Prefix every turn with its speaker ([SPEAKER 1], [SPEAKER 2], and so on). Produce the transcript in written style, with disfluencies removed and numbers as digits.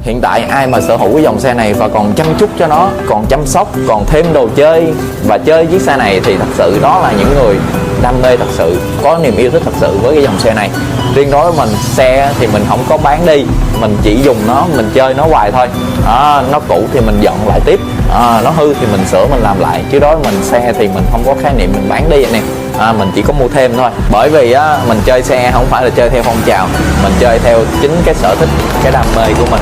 [SPEAKER 1] hiện tại ai mà sở hữu cái dòng xe này và còn chăm chút cho nó, còn chăm sóc, còn thêm đồ chơi và chơi chiếc xe này thì thật sự đó là những người đam mê thật sự, có niềm yêu thích thật sự với cái dòng xe này. Riêng đối với mình, xe thì mình không có bán đi, mình chỉ dùng nó, mình chơi nó hoài thôi. Nó cũ thì mình dọn lại tiếp, nó hư thì mình sửa, mình làm lại. Chứ đối với mình, xe thì mình không có khái niệm mình bán đi anh em. Mình chỉ có mua thêm thôi. Bởi vì mình chơi xe không phải là chơi theo phong trào, mình chơi theo chính cái sở thích, cái đam mê của mình.